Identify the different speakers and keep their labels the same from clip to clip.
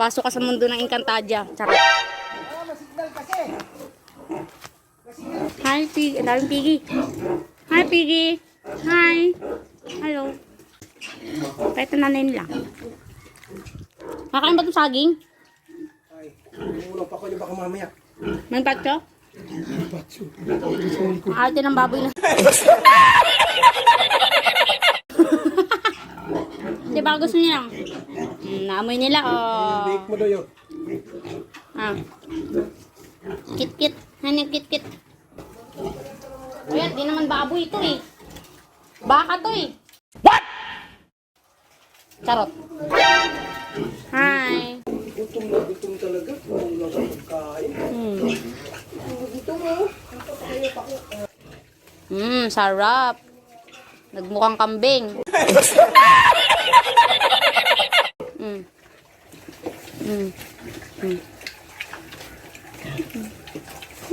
Speaker 1: Papasok ka sa mundo ng Encantadia. Charot. Hi, Piggy. Ang daming Piggy. Hi, Piggy. Hi. Hello. Kahit nanayin lang. Kakain ba itong saging?
Speaker 2: Ay, ulang pa ko niya baka mamaya.
Speaker 1: May patso?
Speaker 2: Patso.
Speaker 1: Ang arte ng baboy na. Di ba gusto niya lang? Naamoy nila, oh.
Speaker 2: Bake mo daw yun.
Speaker 1: Ah. Kit-kit. Hanip kit-kit. Kaya, di naman baboy ito eh. Baka to eh. What? Charot. Hi.
Speaker 2: Gutom talaga. Wala sa pagkain. Gutom mo.
Speaker 1: Sarap. Nagmukhang kambing.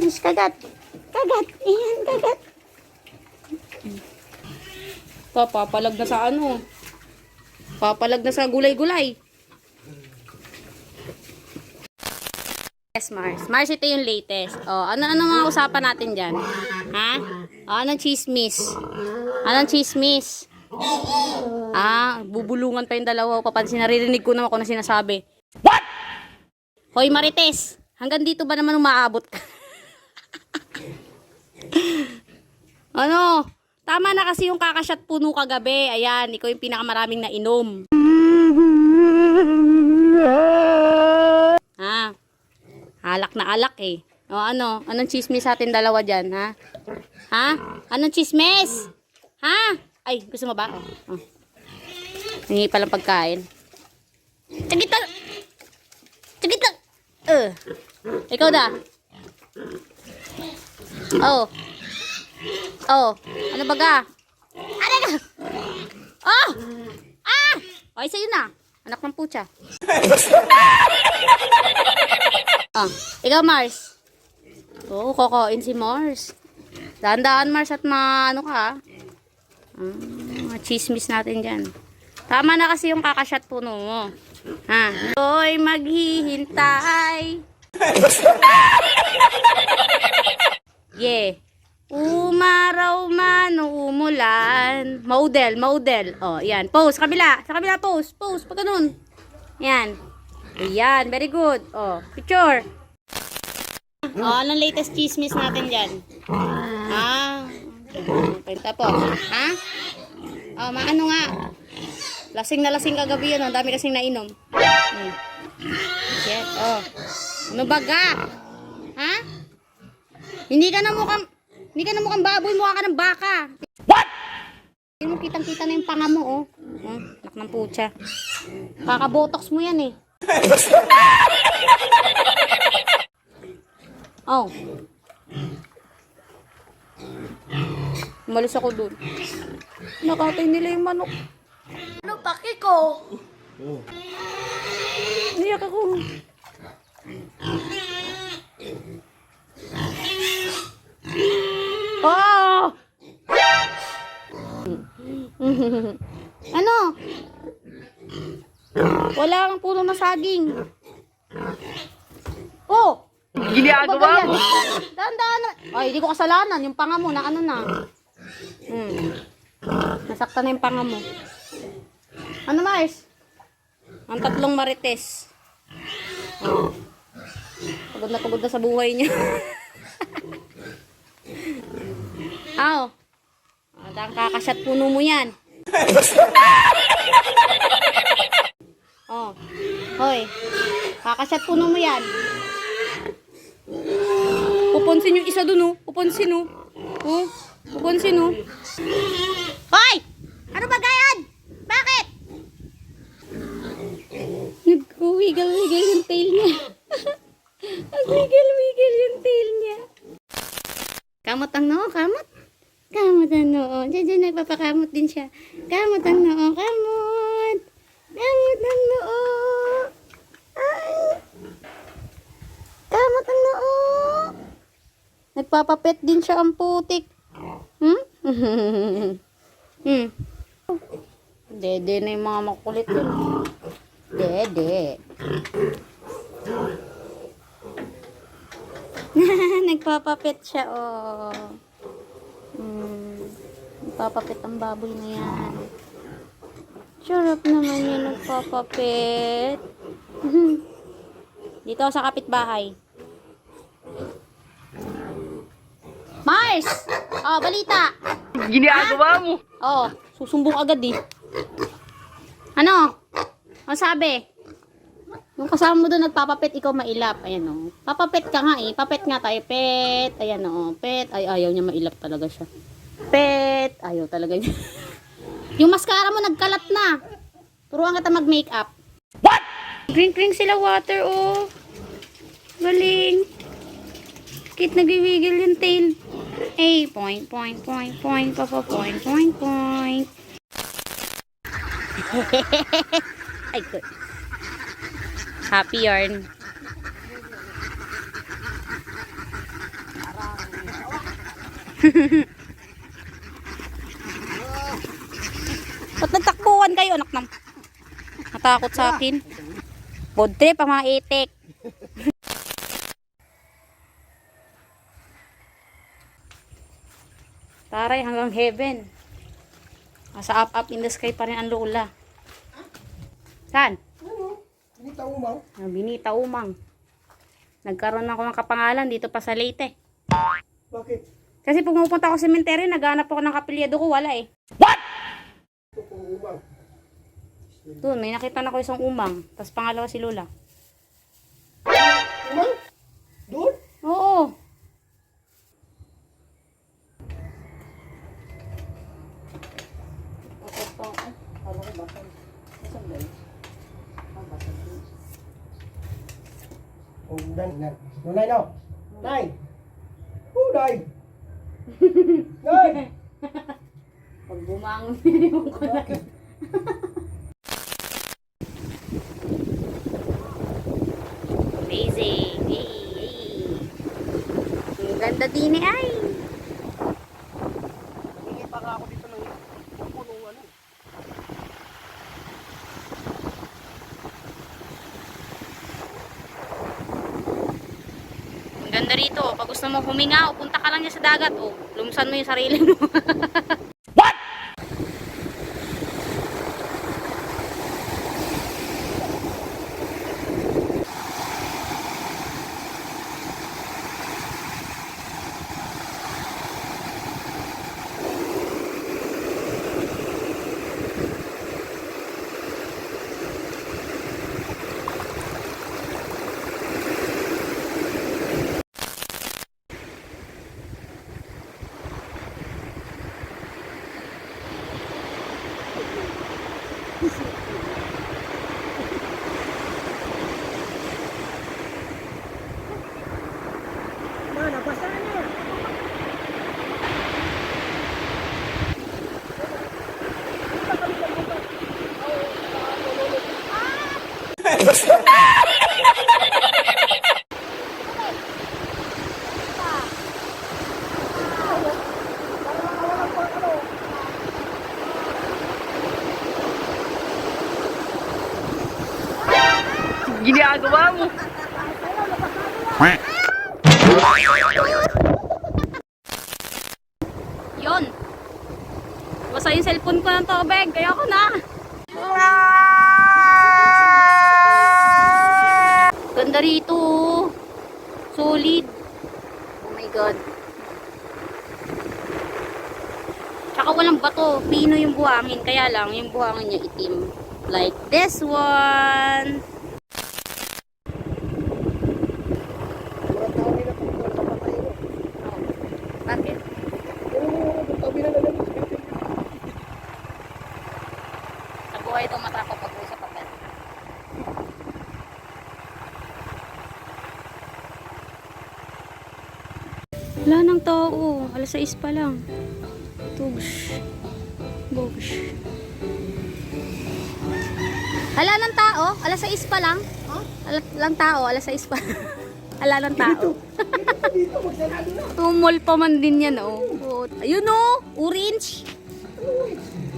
Speaker 1: Yes, kagat. Kagat. Ayan, kagat. Papalag na sa ano. Papalag na sa gulay-gulay. Yes, Mars. Mars, ito yung latest. Oh, ano mga usapan natin dyan? Ha? Oh, anong chismis? Anong chismis? Bubulungan pa yung dalawa. Papansin, naririnig ko naman kung ano sinasabi. What? Hoy, Marites! Hanggang dito ba naman umaabot ka? Ano? Tama na kasi yung kakashot puno kagabi. Ayan, ikaw yung pinakamaraming nainom. Alak na alak eh. O ano? Anong chismis sa atin dalawa dyan, ha? Ha? Anong chismis? Ha? Ay, gusto mo ba? Oh. Hingi palang pagkain. Tagita! Tagita! Ikaw da? Oh. Oh. Ano baga? Ano ka? Oh! Okay, sa'yo na. Anak ng putya. Ikaw, Mars. Oo, kokoin si Mars. Daan-daan, Mars, at ano ka. Chismis natin dyan. Tama na kasi yung kakashot puno mo. Ha? Oy, maghihintay. Yeah. Umaraw man o umulan. Model. Oh, yan. Pose, kabila. Sa kabila, pose. Pose, pag ganun. Yan. Ayan, very good. Oh, picture. Oh, anong latest chismis natin dyan? Tapos, ha? Oh, maano nga? Lasing na lasing kagabi yun. Ang dami kasing nainom. Yes, oh. Ano baga? Ha? Hindi ka na mukhang baboy, mukha ka ng baka. What? Hindi mo kitang-kita na yung panga mo, oh. Anak ng putya. Kakabotox mo yan, eh. Oh. Umalis ako dun. Nakatay nila yung manok. Ano paki ko? Niyak ako. Oh! Ano? Wala kang puno na saging. Oh! Ginagawa mo? Daan-daan na. Ay, hindi ko kasalanan. Yung panga mo na ano na. Nasaktan na yung panga mo. Ano, Mars? Ang tatlong Marites. Oh. Pagod na sa buhay niya. Ang kakashot puno mo yan. Oh. Hoy. Kakashot puno mo yan. Puponsin yung isa dun, oh. Puponsin, oh. Oh. Puponsin, oh. Hoy! Ano ba gayan? Bakit? Nag-wiggle-wiggle yung tail niya. Nag-wiggle-wiggle yung tail niya. Kamot ang noo, kamot. Kamot ang noo. Diyan nagpapakamot din siya. Kamot ang noo, kamot. Kamot ang noo. Ay. Kamot ang noo. Nagpapapet din siya ang putik. Dede na yung mga makulit dun. Dede. Nagpapapit siya, oh. Nagpapapit ang baboy na yan. Sarap naman yan, nagpapapit. Dito sa kapitbahay. Mars! Oh, balita.
Speaker 2: Ginagawa mo.
Speaker 1: Oh, susumbong agad eh. Ano? Ang sabi? Yung kasama mo doon nagpapapit, ikaw mailap. Ayan o. Papapit ka nga eh. Papet nga tayo. Pet. Ayan o. Pet. Ay, ayaw niya mailap talaga siya. Pet. Ayaw talaga niya. Yung mascara mo nagkalat na. Turuan kita mag-makeup. What? Kring-kring sila water oh. Galing. Kit nagwiwigil yung tail. Ay, point, point, point, point, papa, point, point, point. Ay, good. Happy yarn. Ba't nagtakbuhan kayo, anak nam? Natakot sa akin. Board trip ang mga itik. Taray hanggang heaven. Nasa up in the sky pa rin ang lola. Saan?
Speaker 2: Ano? Binita umang.
Speaker 1: Binita umang. Nagkaroon ako ng kapangalan dito pa sa Leyte.
Speaker 2: Bakit?
Speaker 1: Kasi pumupunta ako sa cemetery, naghanap ako ng kapilyado ko, wala eh.
Speaker 2: Ito pong umang.
Speaker 1: Doon, may nakita na ko isang umang. Tapos pangalawa si Lola.
Speaker 2: Umang? Doon?
Speaker 1: Oo.
Speaker 2: Oh, nan. Nunay no? Nay! Oh, Nay! Nay!
Speaker 1: Pag bumangon, minimum ko na. Amazing. Hey, hey. Ang ganda din eh, ay.
Speaker 2: Hindi pa ako dito ng puno ano.
Speaker 1: Ang ganda rito. Pag gusto mo huminga, o punta ka lang niya sa dagat. O, lumsan mo yung sarili mo.
Speaker 2: Mana, basa na. Ginagawa mo.
Speaker 1: Yun. Basta yung cellphone ko ng tubig. Kaya ako na. Ganda rito. Solid. Oh my God. Tsaka walang bato. Pino yung buhangin. Kaya lang, yung buhangin niya itim. Like this one. Bakit? Sa buhay ito matakot pag sa papel. Wala nang tao. Alas 6 pa lang. Tugs. Bugs. Wala nang tao. Alas 6 pa lang. Lang tao. Alas 6 pa. Wala nang tao.
Speaker 2: Dito, magsarado na.
Speaker 1: Tumol pa man din yan, oh. Ayun, oh. Orange.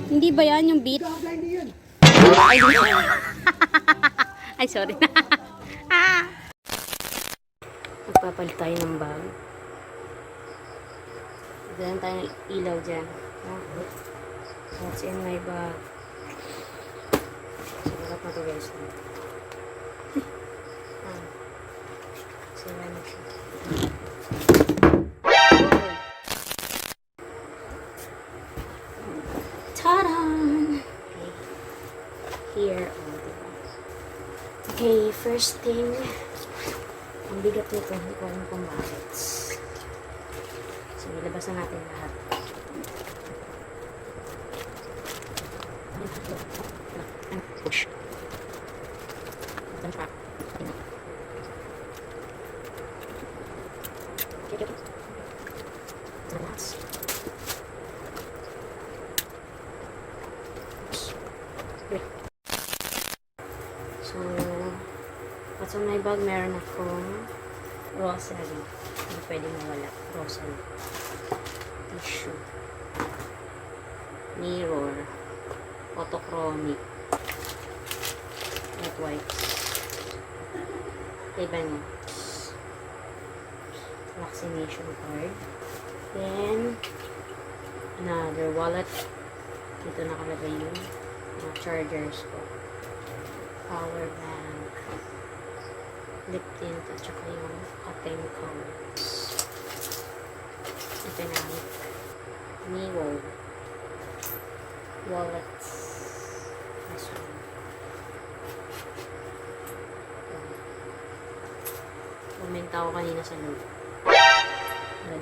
Speaker 1: Hindi ba yan yung beat?
Speaker 2: Blind yan.
Speaker 1: Ay, Ay, sorry. Ah! Magpapalit tayo ng bag. Ganyan tayo ng ilaw dyan. What's in my bag? Sigarat na to guys. Sila na siya. Ta-da! Okay. Here. Oh, diba? Okay, first thing. Ang bigat nito. Hindi ko alam kung bakit. So, ilabas na natin lahat. Push. So, what's on my bag? Meron akong rosary. Hindi pwede mawala. Rosary. Tissue. Mirror. Autochromic. Wet wipes. Lebanon. Vaccination card. Then, another wallet. Dito nakalagay yung mga chargers ko. Power bank. Lip tint at saka yung cotton cones. Ito na. Neo. Wallets. This one. Kumenta ako kanina sa loob.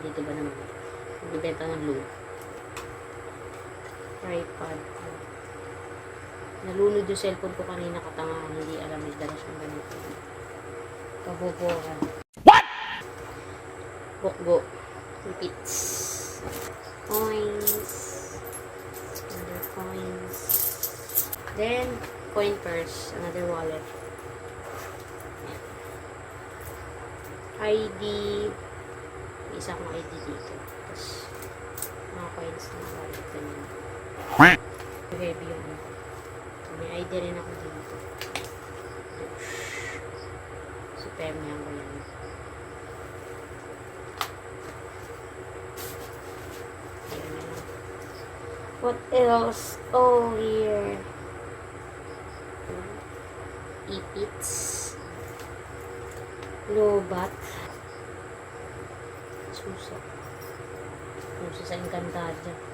Speaker 1: Dito ba naman? Nagbibenta ng loob. Tripod ko. Nalunod yung cellphone ko kanina katangahan. Hindi alam may dala siyang ganito. Kaboboran. What? Bukgo. Repeats. Coins. Other coins. Then, coin purse. Another wallet. ID. May isa akong ID dito. Tapos, mga coins na wallet. Ganyan. Heavy yung ano. May ID rin ako dito. Super niya ko yan. What else? Oh, here. Ipits. Lobat. Susa. Susa sa Encantadia.